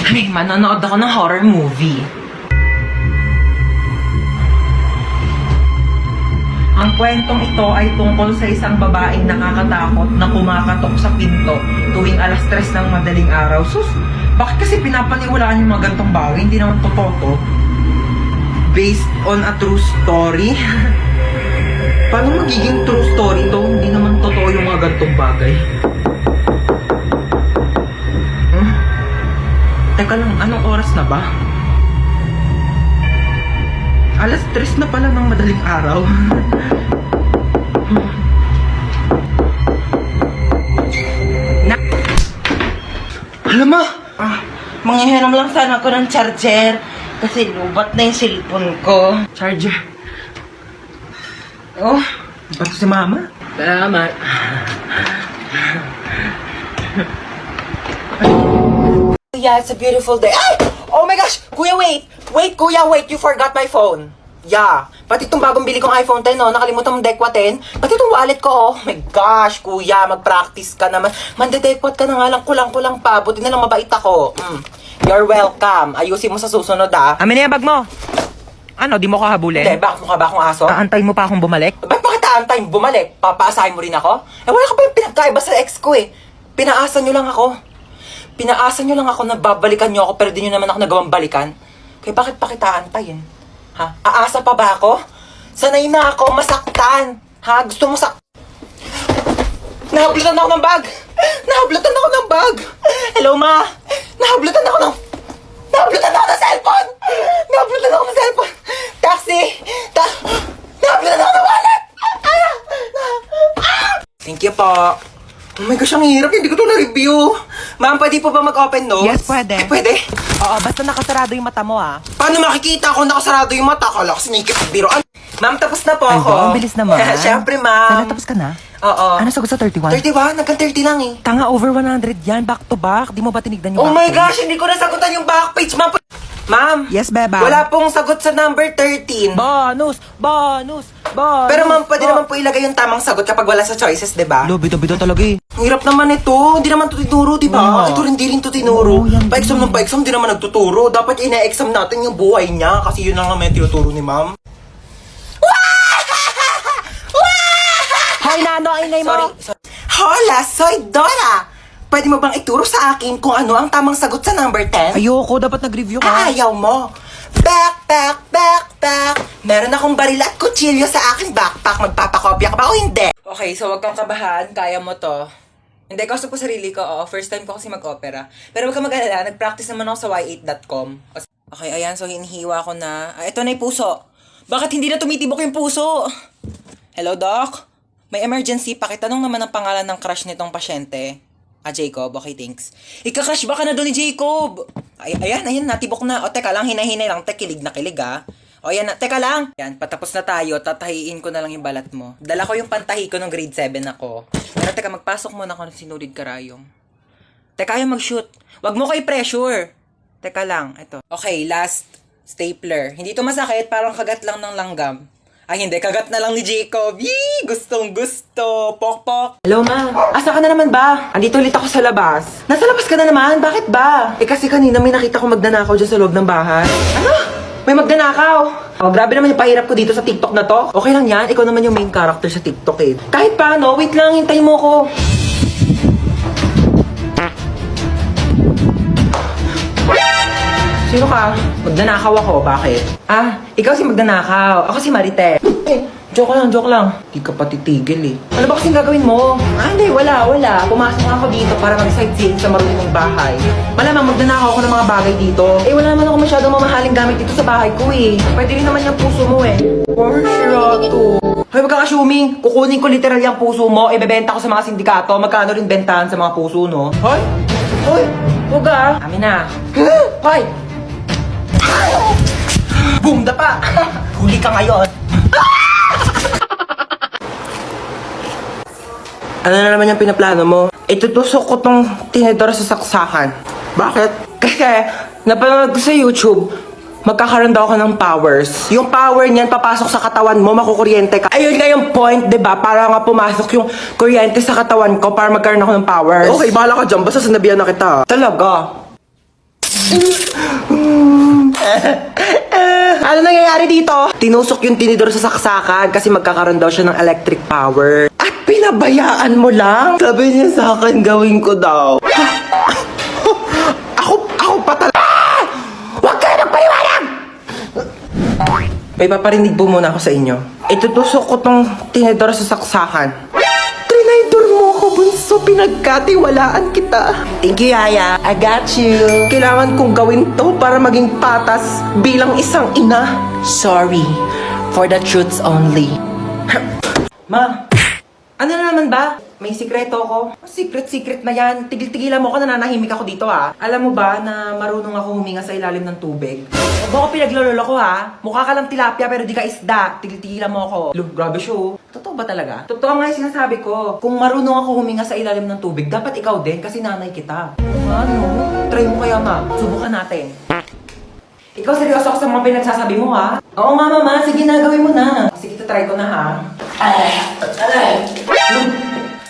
Ay, manonood ako ng horror movie. Ang kwentong ito ay tungkol sa isang babaeng nakakatakot na kumakatok sa pinto tuwing alas 3 ng madaling araw. Sus, bakit kasi pinapaniwalaan yung mga gantong bagay? Hindi naman totoo to. Based on a true story? Paano magiging true story to? Hindi naman totoo yung mga gantong bagay. Teka lang, anong oras na ba? Alas 3 na pala ng madaling araw. Alam mo, Manghihiram lang sana ako ng charger kasi lubat na yung cellphone ko. charger. Oh, ba't si mama? Salamat. Yeah, it's a beautiful day. Ay! Oh my gosh! Kuya, wait! Wait, kuya, wait! You forgot my phone. Yeah. Pati itong bagong bili kong iPhone 10, no? Nakalimutan mong dekwa 10. Pati itong wallet ko, oh. My gosh, kuya, mag-practice ka naman. Mandedekwat ka na nga lang, kulang-kulang pa. Buti na lang mabait ako. You're welcome. Ayusin mo sa susunod, ah. Amin na yung bag mo. Ano, di mo ko habulin? Hindi, bakit mukha ba akong aso? Aantay mo pa akong bumalik? Ba't bakit aantay bumalik? Papaasahin mo rin ako? Eh, wala ka pa yung pinagkaiba sa ex ko, eh. Pinaasa nyo lang ako. Pinaasa nyo lang ako na babalikan nyo ako pero di nyo naman ako nagawang balikan. Kaya bakit pa kita aantayin? Ha? Aasa pa ba ako? Sanay na ako masaktan. Ha? Gusto mo Nahablutan ako ng bag! Nahablutan ako ng bag! Hello, ma! Nahablutan ako ng cellphone! Nahablutan ako ng cellphone! Taxi! Nahablutan ako ng wallet! Thank you po. Oh my gosh, ang hirap. Hindi ko ito na-review. Ma'am, pwede po ba mag-open notes? Yes, pwede. Ay, pwede. Oo, basta nakasarado yung mata mo, ah. Paano makikita kung nakasarado yung mata? Kala ko sinikip at biroan. Ma'am, tapos na po Ay, ako. wow, ang bilis naman. Siyempre, ma'am. Tapos ka na? Oo. Ano sagot sa 31? 31? Nagkan 30 lang eh. Tanga, over 100 yan. Back to back. Di mo ba tinignan yung Oh back my page? gosh, hindi ko nasagutan yung back page, ma'am. Ma'am. Yes, beba. Wala pong sagot sa number 13. Bonus! Bonus! Bonus! Pero ma'am, pwede naman po ilagay yung tamang sagot kapag wala sa choices, diba? Bida-bida talaga eh. Ang hirap naman ito. Hindi naman ito tinuro, di ba? Oo. Ito rin, di rin ito tinuro. Oo, yan Pa-exam din. ng pa-exam, di naman nagtuturo. Dapat ina-exam natin yung buhay niya kasi yun lang naman yung tinuturo ni ma'am. Hoy, Nano, ang ingay mo! Sorry. Hola, soy Dora! Pwede mo bang ituro sa akin kung ano ang tamang sagot sa number 10? Ayoko, dapat nag-review ka. Ayaw mo. Backpack. Meron akong baril at kutsilyo sa aking backpack. Magpapakopya ka ba o hindi? Okay, so wag kang kabahan. Kaya mo to. Hindi, kausap ko sarili ko. Oo, first time ko kasi mag-opera. Pero wag kang mag-alala. Nag-practice naman ako sa y8.com. Okay, ayan. So, hinihiwa ko na. Ito na yung puso. Bakit hindi na tumitibok yung puso? Hello, Doc? May emergency. Pakitanong naman ang pangalan ng crush nitong pasyente. Jacob. Okay, thanks. Ika-crush ba ka na doon ni Jacob? Ayan, natibok na. O, teka lang, hinay-hinay lang. Kilig na kilig, ha? O, yan na. Teka lang. Yan, patapos na tayo. Tatahiin ko na lang yung balat mo. Dala ko yung pantahi ko nung grade 7 ako. Pero teka, magpasok muna ako ng sinulid karayom. Teka, ayaw mag-shoot. Wag mo ko i-pressure. Teka lang, ito. Okay, last stapler. Hindi to masakit, parang kagat lang ng langgam. Ay, hindi. Kagat na lang ni Jacob. Yee! Gustong gusto. Pok-pok. Hello, ma. Asa ka na naman ba? Andito ulit ako sa labas. Nasa labas ka na naman? Bakit ba? Eh, kasi kanina may nakita ko magdanakaw dyan sa loob ng bahay. Ano? May magdanakaw? Oh, grabe naman yung pahirap ko dito sa TikTok na to. Okay lang yan. Ikaw naman yung main character sa TikTok eh. Kahit paano, wait lang. Hintay mo ko. Sino ka? Magdanakaw ako. Bakit? Ikaw si magdanakaw. Ako si Marite. Joke lang. Di ka pa titigil eh. Ano ba kasing gagawin mo? Hindi. Wala. Pumasok ako dito para mag-sightseeing sa marunong bahay. Malamang magdanakaw ako ng mga bagay dito. Wala naman ako masyadong mamahaling gamit dito sa bahay ko eh. Pwede rin naman yung puso mo eh. For sure to. Hoy, wag kang assuming. Kukunin ko literal yung puso mo. Ibebenta ko sa mga sindikato. Magkano rin bentahan sa mga puso, no? Hoy! Huwag ah. Amin na. Hoy! Boom, dapa! Huli ka ngayon. Ano na naman yung pinaplano mo? Itutusok ko tong tinidor sa saksakan. Bakit? Kasi, napanood ko sa YouTube, magkakaroon daw ako ng powers. Yung power niyan, papasok sa katawan mo, makukuryente ka. Ayun nga yung point, diba? Para nga pumasok yung kuryente sa katawan ko para magkaroon ako ng powers. Okay, bahala ka dyan. Basta sinabihan na kita. Talaga? Ano nangyayari dito? Tinusok yung tinidor sa saksakan kasi magkakaroon daw siya ng electric power. At pinabayaan mo lang? Sabi niya sa akin, gawin ko daw. Ako pa talaga. Huwag kayo magpaliwanag! May paparinig po muna ako sa inyo. Itutusok ko tong tinidor sa saksakan. Trinidor mo ako, bunso. Pinagkatiwalaan kita. Thank you, Yaya. I got you. Kailangan kong gawin to para maging patas bilang isang ina. Sorry. For the truths only. Ma, ano na naman ba? May sikreto ko. Secret na yan. Tigil-tigilan mo ako, nananahimik ako dito ha. Alam mo ba na marunong ako huminga sa ilalim ng tubig? Huwag ako pinaglololo ko ha. Mukha ka lang tilapia pero di ka isda. Tigil-tigilan mo ako. Look, grabe show. Totoo ba talaga? Totoo nga yung sinasabi ko. Kung marunong ako huminga sa ilalim ng tubig, dapat ikaw din kasi nanay kita. Ano? Try mo kaya ma. Subukan natin. Ikaw seryoso ako sa mga pinagsasabi mo ha? Oo nga mama, sige na, gawin mo na. Sige, try ko na ha.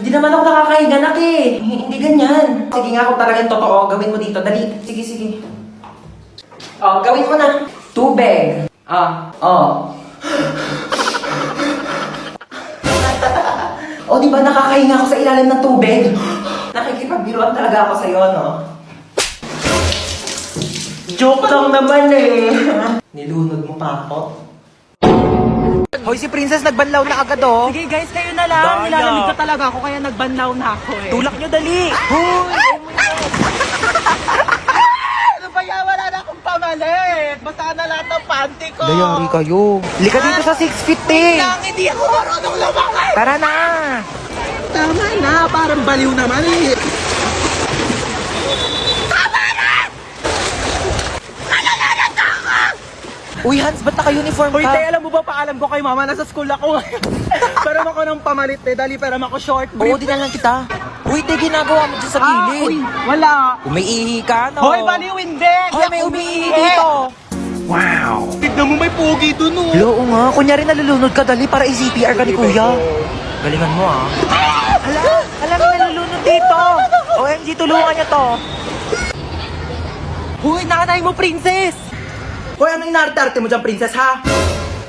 Hindi naman ako nakakahiga, anak eh. Hindi ganyan. Sige nga, kung talagang totoo, gawin mo dito. Dali. Sige. Oh, gawin mo na. Tubig. Oh, di ba nakakahinga ako sa ilalim ng tubig? Nakikipagbiruan talaga ako sa'yo, no? Joke lang naman eh. Nilunod mo pa ako. Hoy, si Princess nagbanlaw na agad oh. Sige guys, kayo na lang. Nilalamig ka talaga ako kaya nagbanlaw na ako eh. Tulak nyo dali. Hoy! Ano ba yan? Wala na akong pamalit. Basta na lahat ng panty ko. Dayari kayo. Lika dito sa 6 feet eh. Hindi ako marunong lumakad. Tara na. Tama na, parang baliw naman eh. Uy, Hans, ba't naka-uniform Hoy, ka? te, alam mo ba, paalam ko kay mama, nasa school ako. Pero ako ng pamalit eh, dali pero ako short Oo, brief. di na lang kita. Uy, te, ginagawa mo dyan sa Uy, gilid. wala. Umiihi ka, no? Hoy, baliw hindi. Hoy, may umiihi dito. Tignan mo, may pogi dun oh. Oo nga, kunyari nalulunod ka, dali para i-CPR ka ni kuya. Galingan mo ah. Hala, may nalulunod dito. OMG, tulungan niyo to. Hoy, nanay mo, princess. Hoy, ano inarte-arte mo dyan, princess, ha?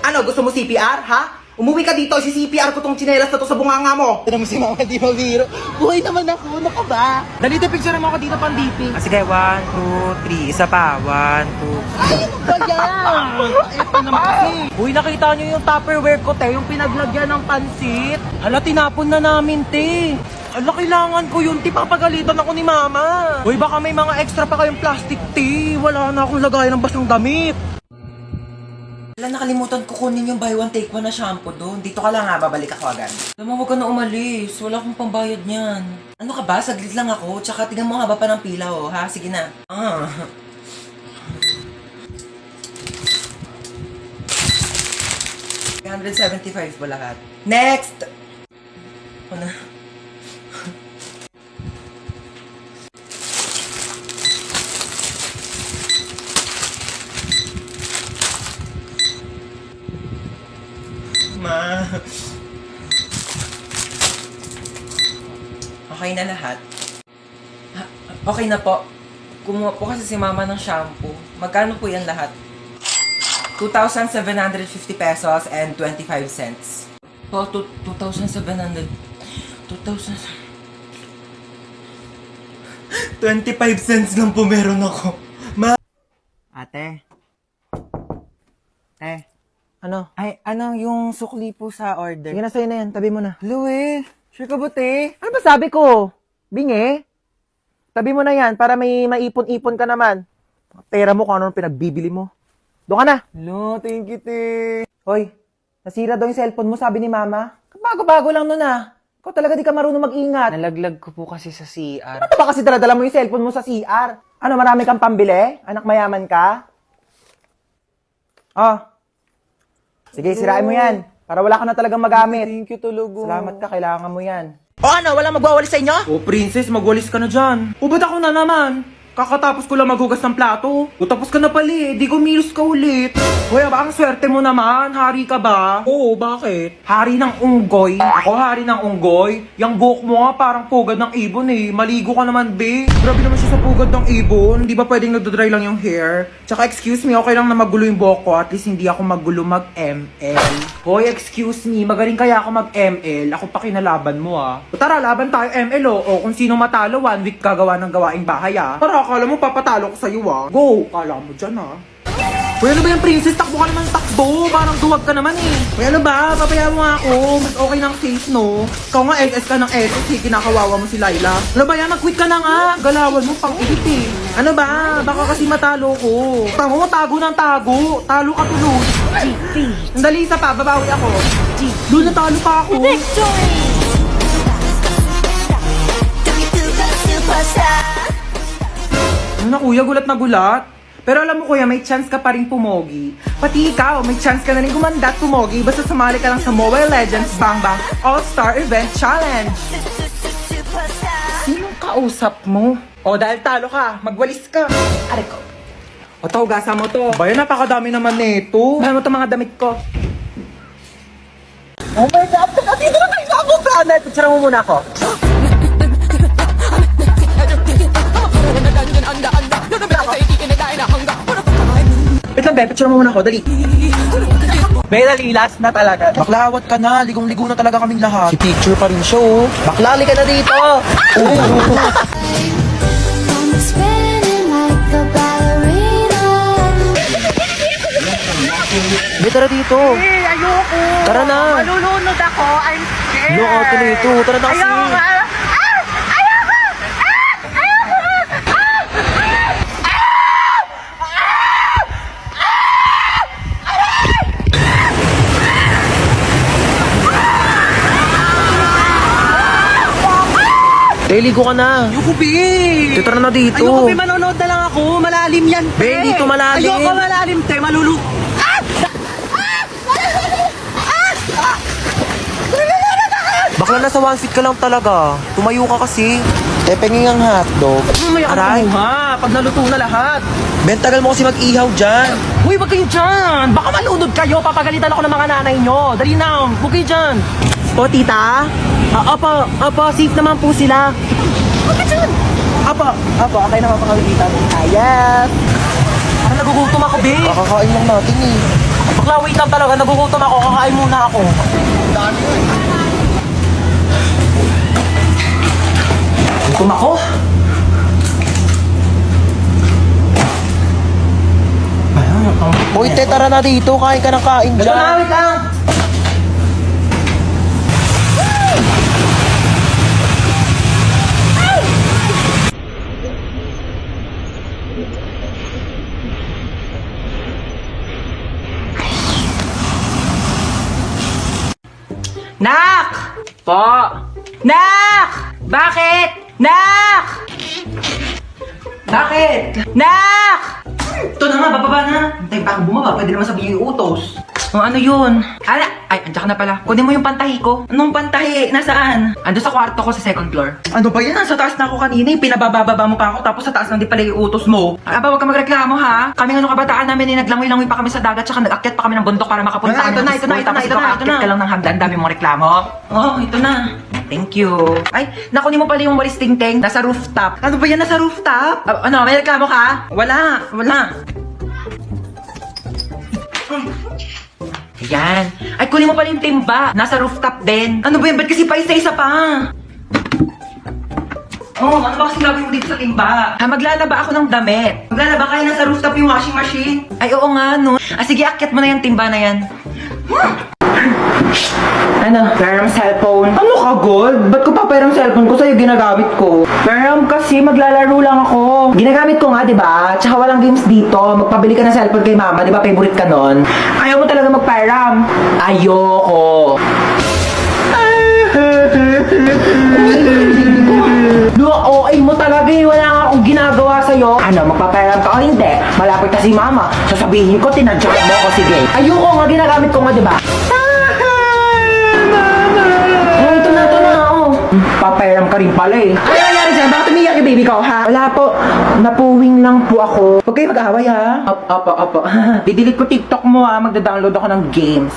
Ano, gusto mo CPR, ha? Umuwi ka dito, si-CPR ko tong tsinelas na to sa bunganga mo. Tignan mo si mama, di mabiro. Buhay naman ako, ano ka ba? Dali, picture mo ako dito pang DP. Sige, 1, 2, 3, isa pa, 1, 2. Ano ba yan? Ito naman kasi. Uy, nakita niyo yung Tupperware ko, te, yung pinaglagyan ng pansit. Hala, tinapon na namin, te. Hala, kailangan ko yun, te, papagalitan ako ni mama. Uy, baka may mga extra pa kayong plastic, te. Wala na akong lagayan ng basang damit. Wala, nakalimutan ko kunin yung buy one take one na shampoo doon. Dito ka lang ha, babalik ako agad. Alam mo, huwag ka na umalis. Wala akong pambayad niyan. Ano ka ba? Saglit lang ako. Tsaka tingnan mo haba pa ng pila oh, ha? Sige na. $175 ba lahat? Next! Ano? Ma. Okay na lahat? Okay na po. Kumuha po kasi si mama ng shampoo. Magkano po yan lahat? 2,750 pesos and 25 cents. Po, 2,700. 2,000. 25 cents lang po meron ako. Ate. Ano? Ay, ano yung sukli po sa order? Sige na, sa'yo na yan. Tabi mo na. Louie, sure ka ba, te? Ano ba sabi ko? Bingi? Tabi mo na yan para may maipon-ipon ka naman. Pera mo kung ano pinagbibili mo. Doon ka na. No, thank you, te. Hoy, nasira daw yung cellphone mo, sabi ni mama. Bago-bago lang nun ah. Ikaw talaga di ka marunong mag-ingat. Nalaglag ko po kasi sa CR. Ano ba kasi daladala mo yung cellphone mo sa CR? Ano, marami kang pambili? Anak mayaman ka? Oh. Sige, sirain mo yan. Para wala ka na talagang magamit. Thank you, Tulugo. Salamat ka, kailangan mo yan. O ano, walang magwawalis sa inyo? Oh, princess, magwalis ka na dyan. O, ba't ako na naman? Kakatapos ko lang maghugas ng plato. O tapos ka na pala eh, di kumilos ka ulit. Kuya ba, ang swerte mo naman, hari ka ba? Oo, bakit? Hari ng unggoy. Ako hari ng unggoy? Yang buhok mo nga parang pugad ng ibon eh. Maligo ka naman, be. Grabe naman siya sa pugad ng ibon. Di ba pwedeng nagdodry lang yung hair? Tsaka excuse me, okay lang na magulo yung buhok ko. At least hindi ako magulo mag-ML. Hoy, excuse me, magaling kaya ako mag-ML. Ako pa kinalaban mo ah. O tara, laban tayo ML o kung sino matalo, 1 week gagawa ng gawaing bahay ah. Tara, akala mo papatalo ko sa'yo ah. Go! Kala mo dyan ah. Uy, ano ba yung princess? Takbo ka naman takbo. Parang duwag ka naman eh. Uy, ano ba? Papaya mo nga ako. Mas okay ng safe, no? Ikaw nga SS ka ng SS eh. Kinakawawa mo si Laila. Ano ba yan? Mag-quit ka na nga. Galawan mo pang edit eh. Ano ba? Baka kasi matalo ko. Tamo mo, tago ng tago. Talo ka tuloy. Sandali, isa pa. Babawi ako. Doon natalo pa ako. Ano na kuya? Gulat na gulat. Pero alam mo kuya, may chance ka pa rin pumogi. Pati ikaw, may chance ka na rin gumanda at pumogi basta sumali ka lang sa Mobile Legends Bang Bang All-Star Event Challenge. Sinong kausap mo? O dahil talo ka, magwalis ka. Aray ko. O tawgasan mo to. Bayan, napakadami naman nito. Bayan mo to mga damit ko. Oh my God! Dito na tayo sa ako, Planet! Picture mo muna ako. Wait lang, be. Picture mo muna ako. Dali. Be, dali. Last na talaga. Baklawat ka na. Ligong-ligo na talaga kaming lahat. Si picture pa rin siya, oh. Baklali ka na dito. Be, tara dito. Ayoko. Tara na. Malulunod ako. I'm scared. Yung ate nito. Tara na kasi. Ayoko. Ligo ka na. Ayoko, be. Tara na dito. Ayoko, be. Manonood na lang ako. Malalim yan, Be, dito malalim. Ayoko malalim, te. Malulu... Bakla nasa 1 feet ka lang talaga. Tumayo ka kasi. Tepenging ang hotdog. Mamaya ka Aray. kumuha. Pag naluto na lahat. Ben, tagal mo kasi mag-ihaw dyan. Uy, wag kayo dyan. Baka malunod kayo. Papagalitan ako ng mga nanay nyo. Dali na. Huwag kayo dyan. Po, tita? Opo, safe naman po sila. Huwag ka dyan. Opo, okay naman po kami tita. Yes. Parang nagugutom ako, be. Kakakain lang natin eh. Bakla, wait lang talaga. Nagugutom ako. Kakain muna ako. Gutom ako. Uy, te, tara na dito. Kain ka ng kain Ito dyan. na, wait lang. Nak! Po! Nak! Bakit? Nak! Bakit? Nak! Ito na nga, bababa na. Hintay pa ako bumaba. Pwede naman sabihin yung utos. Oh, ano yun? Ay, andyan ka na pala. Kunin mo yung pantahi ko. Anong pantahi? Nasaan? Ando sa kwarto ko sa second floor. Ano ba yan? Nasa taas na ako kanina. Pinabababa mo pa ako. Tapos sa taas na di pala yung utos mo. Aba, huwag ka magreklamo ha. Kaming ano kabataan namin, naglangoy-langoy pa kami sa dagat, tsaka nag-akyat pa kami ng bundok para makapunta Ito na, ito na, ito na, ito na, ito na. ka lang ng hagdan, dami mong reklamo. Oh, ito na. Thank you. Ay, nakunin mo pala yung walis ting-ting. Nasa rooftop. Ano ba yan? Nasa rooftop? Ano, may reklamo ka? Wala. Yan. Ay, kunin mo pala yung timba. Nasa rooftop din. Ano ba yan? Ba't kasi pa isa-isa pa? Oh, ano ba kasi gagawin mo dito sa timba? Maglalaba ako ng damit. Maglalaba kayo nasa rooftop yung washing machine. Ay, oo nga, no. Sige, akyat mo na yung timba na yan. Ano? Pero cellphone. Ano ka, God? Ba't ko papairang cellphone ko sa'yo ginagamit ko? Pero kasi maglalaro lang ako. Ginagamit ko nga, di ba? Tsaka walang games dito. Magpabili ka ng cellphone kay mama, di ba? Favorite ka nun. Ayaw mo talaga magpairam. Ayoko. OA mo talaga eh. Wala nga akong ginagawa sa'yo. Ano, magpapairam ka o hindi? Malapit na si mama. Sasabihin ko, tinadyak mo ako, sige. Ayoko nga, ginagamit ko nga, di ba? Oh, ito na, oh. Papairam ka rin pala eh. Ano nangyari nangyari dyan? Bakit umiyak yung baby ko, ha? Wala po. Napuwing lang po ako. Huwag kayo mag-away, ha? Opo. Didelete ko TikTok mo, ha? Magda-download ako ng games.